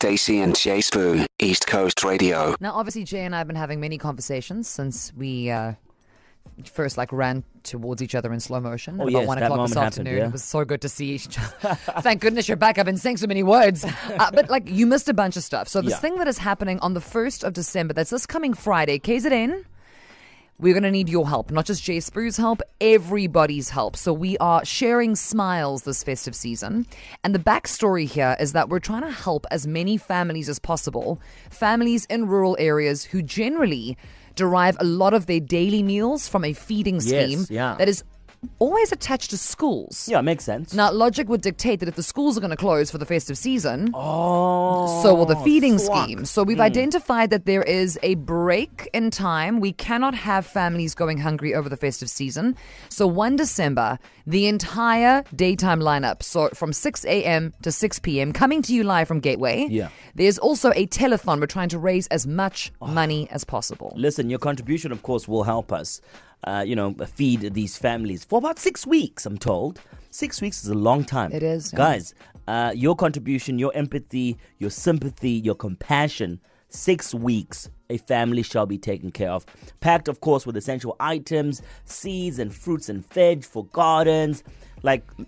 Stacey and Jay Spoo, East Coast Radio. Now, obviously, Jay and I have been having many conversations since we first ran towards each other in slow motion at about 1 o'clock this afternoon. Yeah. It was so good to see each other. Thank goodness you're back. I've been saying so many words. But you missed a bunch of stuff. So this thing that is happening on the 1st of December, that's this coming Friday, KZN, we're going to need your help, not just Jay Spoo's help, everybody's help. So we are sharing smiles this festive season. And the backstory here is that we're trying to help as many families as possible, families in rural areas who generally derive a lot of their daily meals from a feeding scheme that is always attached to schools. Yeah, makes sense. Now, logic would dictate that if the schools are going to close for the festive season, so will the feeding scheme. So we've identified that there is a break in time. We cannot have families going hungry over the festive season. So 1 December, the entire daytime lineup, so from 6 a.m. to 6 p.m., coming to you live from Gateway. Yeah. There's also a telethon. We're trying to raise as much money as possible. Listen, your contribution, of course, will help us feed these families for about 6 weeks, I'm told. 6 weeks is a long time. It is. Yeah. Guys, your contribution, your empathy, your sympathy, your compassion, 6 weeks, a family shall be taken care of. Packed, of course, with essential items, seeds and fruits and veg for gardens.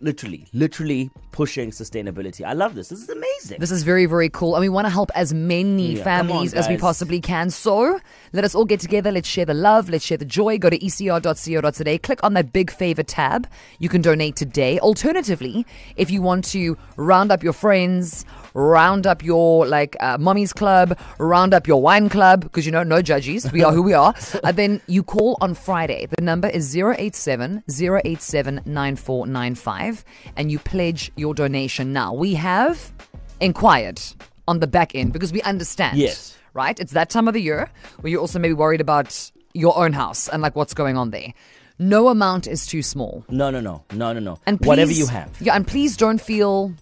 Literally pushing sustainability. I love this. This is amazing. This is very, very cool. And we want to help as many families as we possibly can. So let us all get together. Let's share the love. Let's share the joy. Go to ecr.co.za. Click on that big favor tab. You can donate today. Alternatively, if you want to round up your friends, round up your mommy's club, round up your wine club, because no judges. We are who we are. Then you call on Friday. The number is 087 087 9495 and you pledge your donation now. We have inquired on the back end because we understand. Yes. Right? It's that time of the year where you're also maybe worried about your own house and what's going on there. No amount is too small. No. And please, whatever you have. Yeah, and please don't feel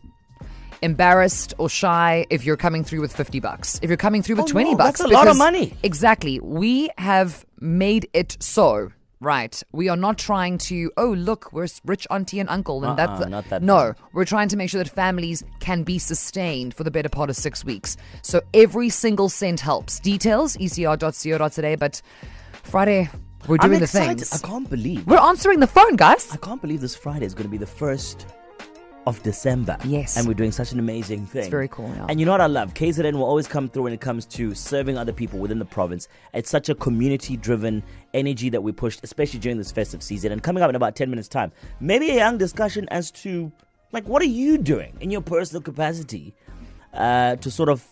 embarrassed or shy if you're coming through with $50. If you're coming through with $20, that's a lot of money. Exactly. We have made it so. Right. We are not trying to, look, we're rich auntie and uncle. And not that no, we're trying to make sure that families can be sustained for the better part of 6 weeks. So every single cent helps. Details, ecr.co.za. But Friday, we're doing the things. I can't believe. We're answering the phone, guys. I can't believe this Friday is going to be the 1st of December. Yes. And we're doing such an amazing thing. It's very cool, yeah. And you know what I love? KZN will always come through when it comes to serving other people within the province. It's such a community-driven energy that we pushed, especially during this festive season. And coming up in about 10 minutes' time, maybe a young discussion as to, what are you doing in your personal capacity to sort of,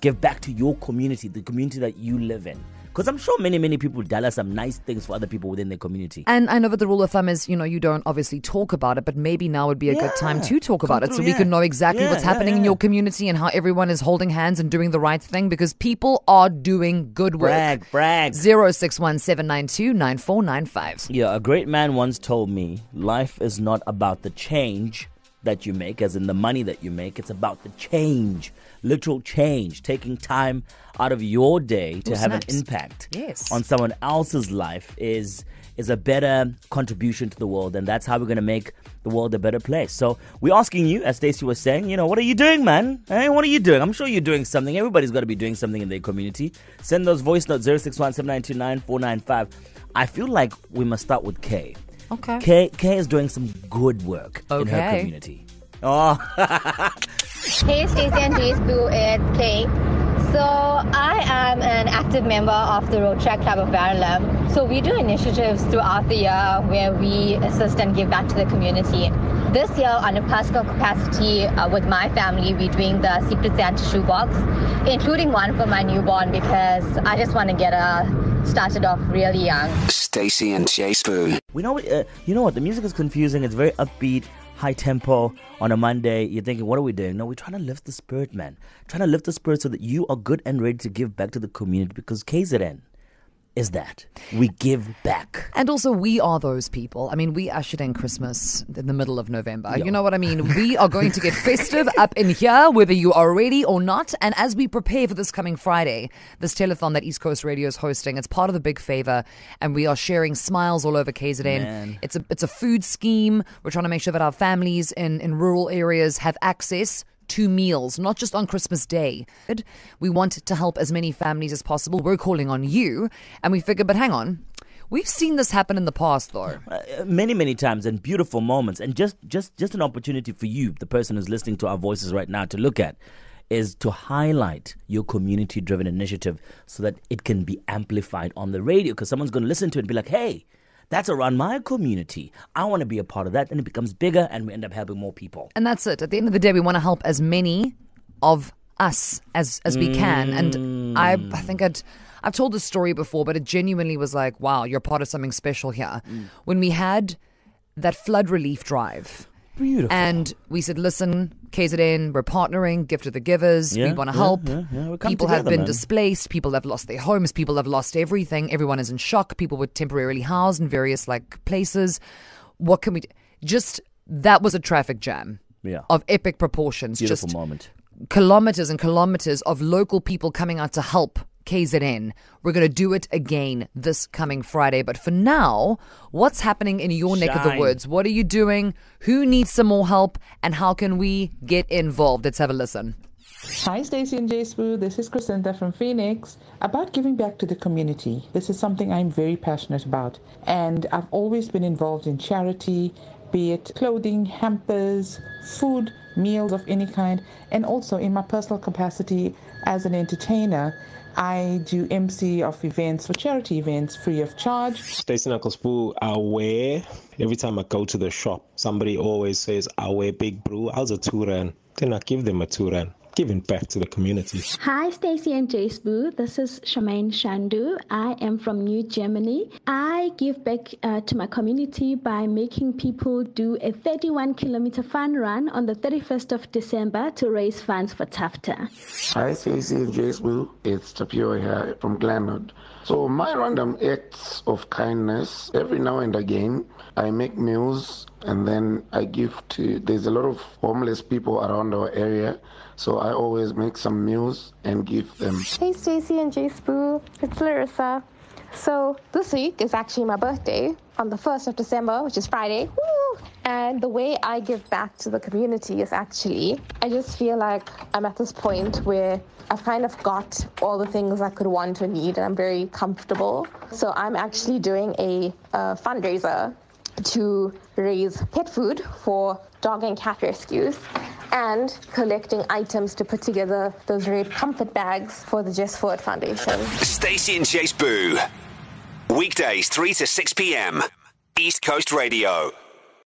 give back to your community, the community that you live in. Because I'm sure many people tell us some nice things for other people within their community. And I know that the rule of thumb is, you don't obviously talk about it, but maybe now would be a good time to talk about it so we can know exactly what's happening in your community and how everyone is holding hands and doing the right thing because people are doing good work. Brag. 061-792-9495. Yeah, a great man once told me, life is not about the change that you make, as in the money that you make. It's about the change, literal change, taking time out of your day to have an impact on someone else's life is a better contribution to the world, and that's how we're going to make the world a better place. So we're asking you, as Stacey was saying, what are you doing, man? Hey, what are you doing? I'm sure you're doing something. Everybody's got to be doing something in their community. Send those voice notes 061-792-9495. I feel like we must start with Kay. Okay. Kay is doing some good work in her community. Oh. Hey, Stacey and Jay Spoo, it's Kay. So I am an active member of the Road Track Club of Verulam. So we do initiatives throughout the year where we assist and give back to the community. This year, on a personal capacity with my family, we're doing the Secret Santa shoebox, including one for my newborn because I just want to get her started off really young. Stacey and Jay Spoo. You know what? The music is confusing. It's very upbeat, high tempo on a Monday. You're thinking, what are we doing? No, we're trying to lift the spirit, man. Trying to lift the spirit so that you are good and ready to give back to the community because KZN is that. We give back. And also, we are those people. I mean, we ushered in Christmas in the middle of November. You know what I mean? We are going to get festive up in here, whether you are ready or not. And as we prepare for this coming Friday, this telethon that East Coast Radio is hosting, it's part of the Big Favor, and we are sharing smiles all over KZN. Man. It's a food scheme. We're trying to make sure that our families in rural areas have access 2 meals, not just on Christmas Day. We want to help as many families as possible. We're calling on you. And we figure, but hang on. We've seen this happen in the past, though. Many times, and beautiful moments. And just an opportunity for you, the person who's listening to our voices right now, to look at is to highlight your community-driven initiative so that it can be amplified on the radio, because someone's going to listen to it and be like, hey, that's around my community. I want to be a part of that. And it becomes bigger and we end up helping more people. And that's it. At the end of the day, we want to help as many of us as we can. And I think I've told this story before, but it genuinely was like, wow, you're part of something special here. When we had that flood relief drive. Beautiful. And we said, listen, KZN, we're partnering, gift of the givers. We want to help. People have been displaced. People have lost their homes. People have lost everything. Everyone is in shock. People were temporarily housed in various places. What can we do? Just, that was a traffic jam of epic proportions. Beautiful moment. Kilometers and kilometers of local people coming out to help KZN. We're going to do it again this coming Friday. But for now, what's happening in your neck of the woods? What are you doing? Who needs some more help? And how can we get involved? Let's have a listen. Hi, Stacey and Jace. This is Crescenta from Phoenix. About giving back to the community. This is something I'm very passionate about. And I've always been involved in charity, be it clothing, hampers, food, meals of any kind. And also in my personal capacity as an entertainer, I do MC of events, for charity events, free of charge. Stacey and Uncle Spoo, I wear, every time I go to the shop, somebody always says, I wear big brew. How's a 2 rand? Then I give them a 2 rand. Giving back to the community. Hi, Stacey and Jace. This is Shamaine Shandu. I am from New Germany. I give back to my community by making people do a 31-kilometer fun run on the 31st of December to raise funds for Tafta. Hi, Stacey and Jace. It's Tapio here from Glenwood. So my random acts of kindness, every now and again, I make meals and then I give to, there's a lot of homeless people around our area. So I always make some meals and give them. Hey Stacey and Jace, it's Larissa. So this week is actually my birthday on the 1st of December, which is Friday. Woo! And the way I give back to the community is actually, I just feel like I'm at this point where I've kind of got all the things I could want or need and I'm very comfortable. So I'm actually doing a fundraiser to raise pet food for dog and cat rescues and collecting items to put together those red comfort bags for the Just For It Foundation. Stacey and Jace Boo. Weekdays 3 to 6 p.m. East Coast Radio.